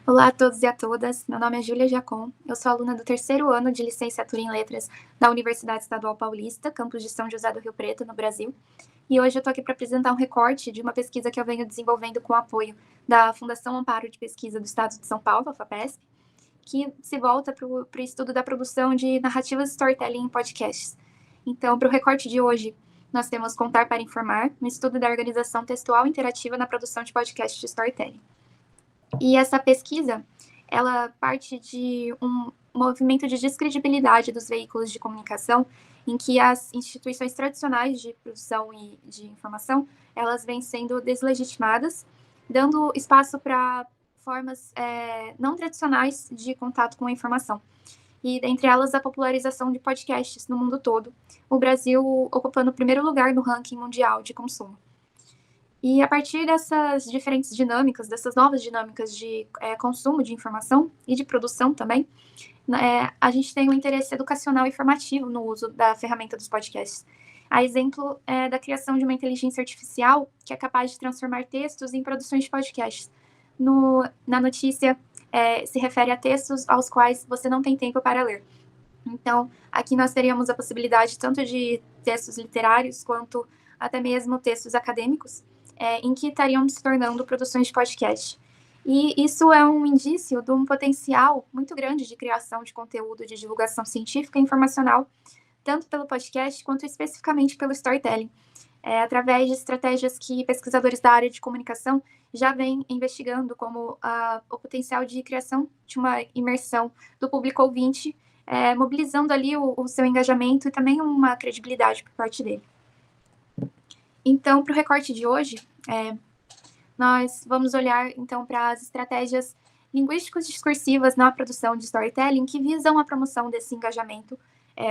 Olá a todos e a todas, meu nome é Júlia Giacom, eu sou aluna do terceiro ano de licenciatura em Letras da Universidade Estadual Paulista, campus de São José do Rio Preto, no Brasil, e hoje eu estou aqui para apresentar um recorte de uma pesquisa que eu venho desenvolvendo com o apoio da Fundação Amparo de Pesquisa do Estado de São Paulo, a FAPESP, que se volta para o estudo da produção de narrativas storytelling em podcasts. Então, para o recorte de hoje, nós temos Contar para Informar, um estudo da organização textual interativa na produção de podcasts de storytelling. E essa pesquisa, ela parte de um movimento de descredibilidade dos veículos de comunicação, em que as instituições tradicionais de produção e de informação, elas vêm sendo deslegitimadas, dando espaço para formas não tradicionais de contato com a informação. E dentre elas, a popularização de podcasts no mundo todo, o Brasil ocupando o primeiro lugar no ranking mundial de consumo. E a partir dessas diferentes dinâmicas, dessas novas dinâmicas de consumo de informação e de produção também, a gente tem um interesse educacional e formativo no uso da ferramenta dos podcasts. A exemplo da criação de uma inteligência artificial que é capaz de transformar textos em produções de podcasts. Na notícia, se refere a textos aos quais você não tem tempo para ler. Então, aqui nós teríamos a possibilidade tanto de textos literários quanto até mesmo textos acadêmicos, em que estariam se tornando produções de podcast. E isso é um indício de um potencial muito grande de criação de conteúdo de divulgação científica e informacional, tanto pelo podcast quanto especificamente pelo storytelling, através de estratégias que pesquisadores da área de comunicação já vêm investigando, como o potencial de criação de uma imersão do público ouvinte, mobilizando ali o seu engajamento e também uma credibilidade por parte dele. Então, para o recorte de hoje, nós vamos olhar, então, para as estratégias linguísticas discursivas na produção de storytelling que visam a promoção desse engajamento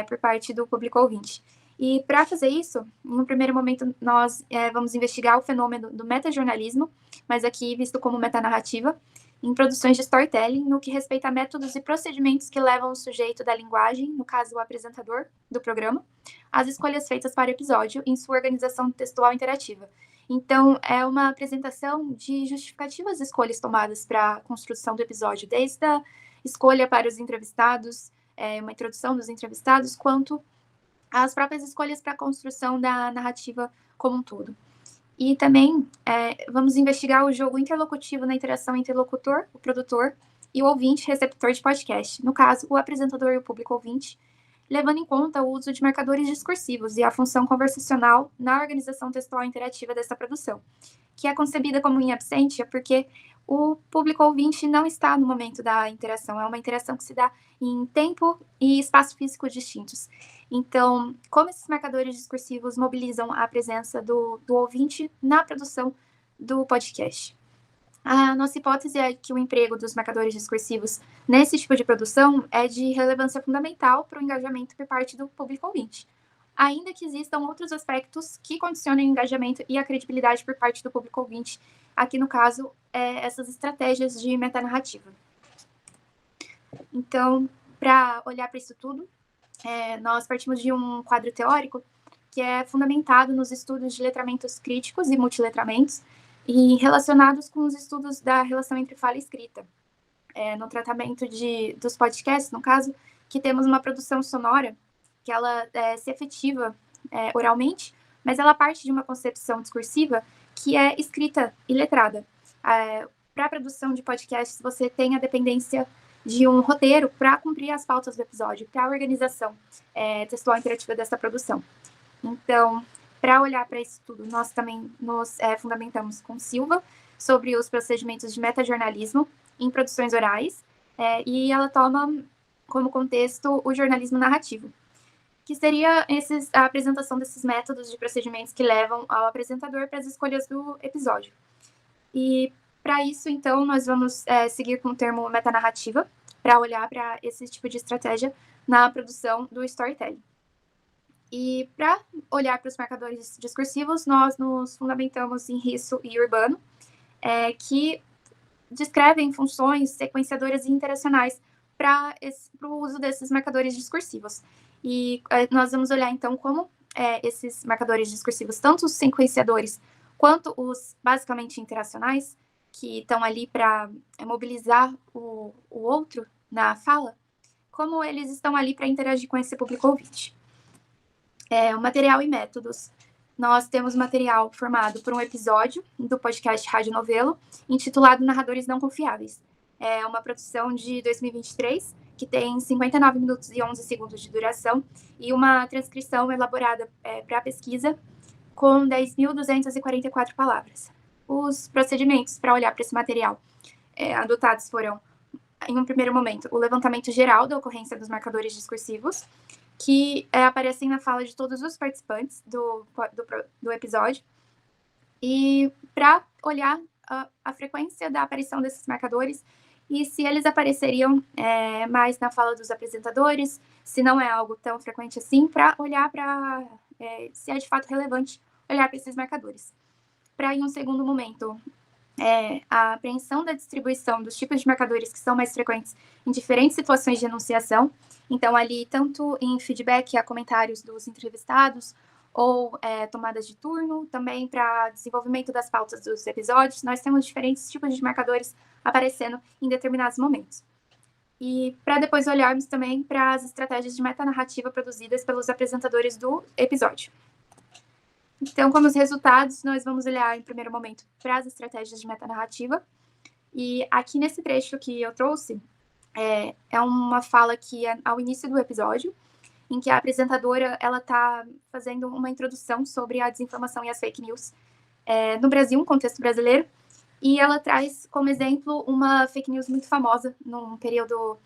por parte do público ouvinte. E, para fazer isso, em um primeiro momento, nós vamos investigar o fenômeno do metajornalismo, mas aqui visto como metanarrativa, em produções de storytelling, no que respeita a métodos e procedimentos que levam o sujeito da linguagem, no caso o apresentador do programa, às escolhas feitas para o episódio em sua organização textual interativa. Então, é uma apresentação de justificativas escolhas tomadas para a construção do episódio, desde a escolha para os entrevistados, uma introdução dos entrevistados, quanto às próprias escolhas para a construção da narrativa como um todo. E também vamos investigar o jogo interlocutivo na interação entre o locutor, o produtor e o ouvinte receptor de podcast, no caso, o apresentador e o público ouvinte, levando em conta o uso de marcadores discursivos e a função conversacional na organização textual interativa dessa produção, que é concebida como in absentia porque o público ouvinte não está no momento da interação, é uma interação que se dá em tempo e espaço físico distintos. Então, como esses marcadores discursivos mobilizam a presença do ouvinte na produção do podcast? A nossa hipótese é que o emprego dos marcadores discursivos nesse tipo de produção é de relevância fundamental para o engajamento por parte do público ouvinte, ainda que existam outros aspectos que condicionem o engajamento e a credibilidade por parte do público ouvinte, aqui no caso, essas estratégias de metanarrativa. Então, para olhar para isso tudo, nós partimos de um quadro teórico que é fundamentado nos estudos de letramentos críticos e multiletramentos e relacionados com os estudos da relação entre fala e escrita. No tratamento dos podcasts, no caso, que temos uma produção sonora que ela se efetiva oralmente, mas ela parte de uma concepção discursiva que é escrita e letrada. Para a produção de podcasts, você tem a dependência de um roteiro para cumprir as pautas do episódio, para a organização textual interativa dessa produção. Então, para olhar para isso tudo, nós também nos fundamentamos com Silva sobre os procedimentos de metajornalismo em produções orais, e ela toma como contexto o jornalismo narrativo, que seria a apresentação desses métodos de procedimentos que levam ao apresentador para as escolhas do episódio. E para isso, então, nós vamos seguir com o termo metanarrativa, para olhar para esse tipo de estratégia na produção do storytelling. E para olhar para os marcadores discursivos, nós nos fundamentamos em Risso e Urbano, que descrevem funções sequenciadoras e interacionais para o uso desses marcadores discursivos. E nós vamos olhar, então, como esses marcadores discursivos, tanto os sequenciadores quanto os basicamente interacionais, que estão ali para mobilizar o outro na fala, como eles estão ali para interagir com esse público ouvinte. O material e métodos. Nós temos material formado por um episódio do podcast Rádio Novelo, intitulado Narradores Não Confiáveis. É uma produção de 2023, que tem 59 minutos e 11 segundos de duração, e uma transcrição elaborada para a pesquisa, com 10.244 palavras. Os procedimentos para olhar para esse material adotados foram, em um primeiro momento, o levantamento geral da ocorrência dos marcadores discursivos, que aparecem na fala de todos os participantes do episódio, e para olhar a frequência da aparição desses marcadores e se eles apareceriam mais na fala dos apresentadores, se não é algo tão frequente assim, para olhar para se é de fato relevante olhar para esses marcadores. Para, em um segundo momento, a apreensão da distribuição dos tipos de marcadores que são mais frequentes em diferentes situações de enunciação. Então, ali, tanto em feedback a comentários dos entrevistados, ou tomadas de turno, também para desenvolvimento das pautas dos episódios, nós temos diferentes tipos de marcadores aparecendo em determinados momentos. E para depois olharmos também para as estratégias de metanarrativa produzidas pelos apresentadores do episódio. Então, como os resultados, nós vamos olhar, em primeiro momento, para as estratégias de metanarrativa. E aqui nesse trecho que eu trouxe, é uma fala que é ao início do episódio, em que a apresentadora está fazendo uma introdução sobre a desinformação e as fake news no Brasil, um contexto brasileiro, e ela traz como exemplo uma fake news muito famosa num período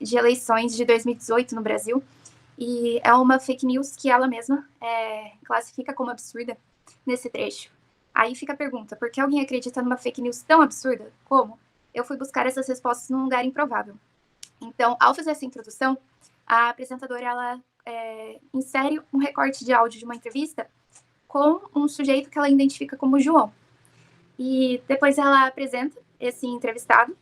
de eleições de 2018 no Brasil, e é uma fake news que ela mesma classifica como absurda nesse trecho. Aí fica a pergunta, por que alguém acredita numa fake news tão absurda? Como? Eu fui buscar essas respostas num lugar improvável. Então, ao fazer essa introdução, a apresentadora ela insere um recorte de áudio de uma entrevista com um sujeito que ela identifica como João. E depois ela apresenta esse entrevistado,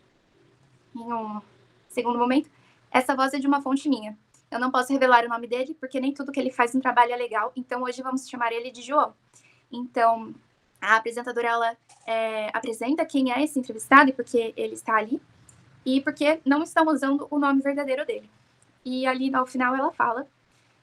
em um segundo momento. Essa voz é de uma fonte minha. Eu não posso revelar o nome dele, porque nem tudo que ele faz no trabalho é legal, então hoje vamos chamar ele de João. Então, a apresentadora ela apresenta quem é esse entrevistado e por que ele está ali, e porque não estão usando o nome verdadeiro dele. E ali, no final, ela fala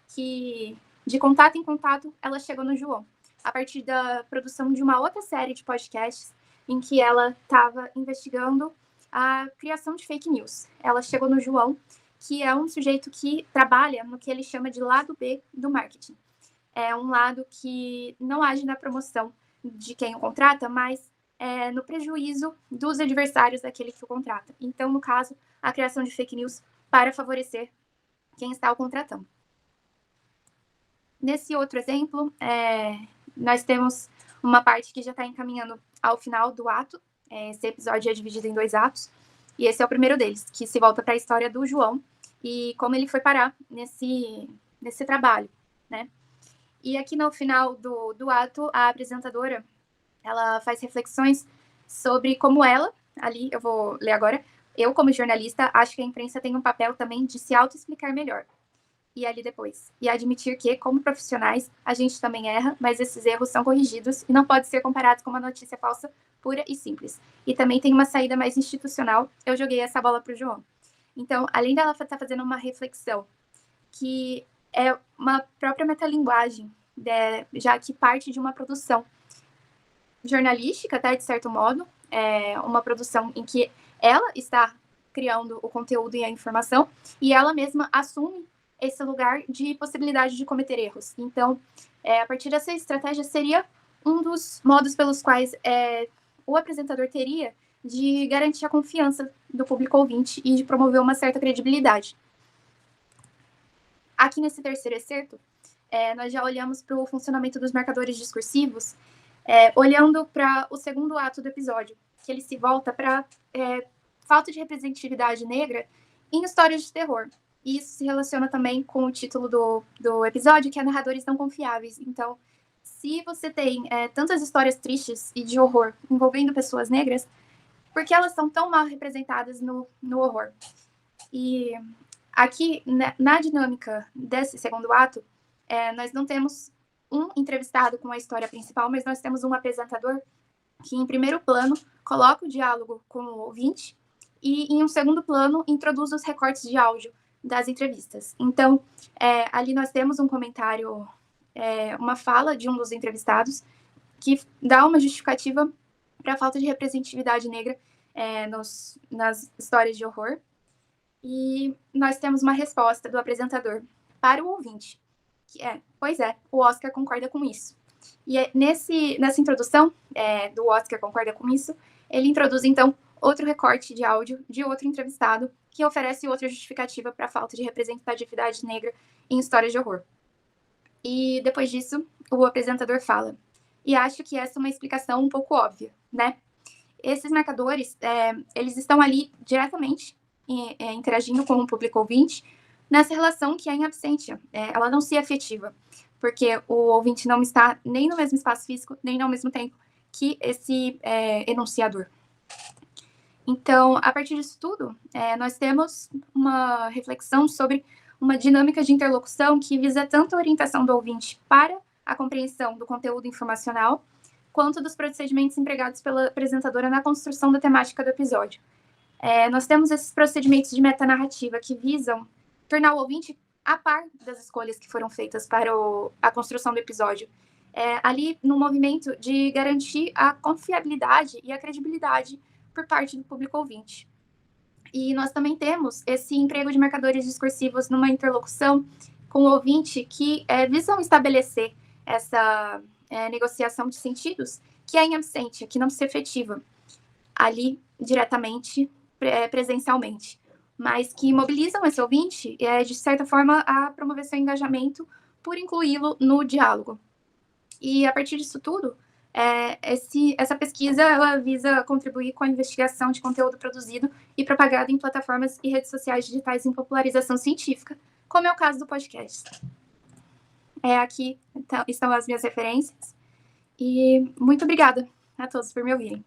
que, de contato em contato, ela chegou no João, a partir da produção de uma outra série de podcasts em que ela estava investigando a criação de fake news. Ela chegou no João, que é um sujeito que trabalha no que ele chama de lado B do marketing. É um lado que não age na promoção de quem o contrata, mas no prejuízo dos adversários daquele que o contrata. Então, no caso, a criação de fake news para favorecer quem está o contratando. Nesse outro exemplo, nós temos uma parte que já está encaminhando ao final do ato. Esse episódio é dividido em 2 atos, e esse é o primeiro deles, que se volta para a história do João e como ele foi parar nesse trabalho, né? E aqui no final do ato, a apresentadora, ela faz reflexões sobre como ela, ali, eu vou ler agora, eu, como jornalista, acho que a imprensa tem um papel também de se auto-explicar melhor. E ali depois. E admitir que, como profissionais, a gente também erra, mas esses erros são corrigidos e não pode ser comparados com uma notícia falsa, pura e simples. E também tem uma saída mais institucional. Eu joguei essa bola para o João. Então, além dela estar fazendo uma reflexão, que é uma própria metalinguagem, já que parte de uma produção jornalística, tá, de certo modo, uma produção em que ela está criando o conteúdo e a informação, e ela mesma assume esse lugar de possibilidade de cometer erros. Então, a partir dessa estratégia, seria um dos modos pelos quais o apresentador teria de garantir a confiança do público ouvinte e de promover uma certa credibilidade. Aqui nesse terceiro excerto, nós já olhamos para o funcionamento dos marcadores discursivos, olhando para o segundo ato do episódio, que ele se volta para falta de representatividade negra em histórias de terror. E isso se relaciona também com o título do episódio, que é Narradores Não Confiáveis. Então, se você tem tantas histórias tristes e de horror envolvendo pessoas negras, por que elas são tão mal representadas no horror? E aqui, na dinâmica desse segundo ato, nós não temos um entrevistado com a história principal, mas nós temos um apresentador que em primeiro plano coloca o diálogo com o ouvinte e em um segundo plano introduz os recortes de áudio das entrevistas. Então, ali nós temos um comentário, uma fala de um dos entrevistados que dá uma justificativa para a falta de representatividade negra nas histórias de horror. E nós temos uma resposta do apresentador para o ouvinte, que pois é, o Oscar concorda com isso. E nessa introdução do Oscar concorda com isso, ele introduz, então, outro recorte de áudio de outro entrevistado que oferece outra justificativa para a falta de representatividade negra em histórias de horror. E depois disso, o apresentador fala: e acho que essa é uma explicação um pouco óbvia, né? Esses marcadores, eles estão ali diretamente interagindo com o público ouvinte nessa relação que é em absentia. Ela não se efetiva, porque o ouvinte não está nem no mesmo espaço físico, nem ao mesmo tempo que esse enunciador. Então, a partir disso tudo, nós temos uma reflexão sobre uma dinâmica de interlocução que visa tanto a orientação do ouvinte para a compreensão do conteúdo informacional, quanto dos procedimentos empregados pela apresentadora na construção da temática do episódio. Nós temos esses procedimentos de metanarrativa que visam tornar o ouvinte a par das escolhas que foram feitas para a construção do episódio. Ali, no movimento de garantir a confiabilidade e a credibilidade por parte do público ouvinte. E nós também temos esse emprego de marcadores discursivos numa interlocução com o ouvinte que visam estabelecer essa negociação de sentidos que é em absentia, que não se efetiva ali diretamente, presencialmente, mas que mobilizam esse ouvinte, de certa forma, a promover seu engajamento por incluí-lo no diálogo. E a partir disso tudo, essa pesquisa ela visa contribuir com a investigação de conteúdo produzido e propagado em plataformas e redes sociais digitais em popularização científica, como é o caso do podcast. Aqui estão as minhas referências, e muito obrigada a todos por me ouvirem.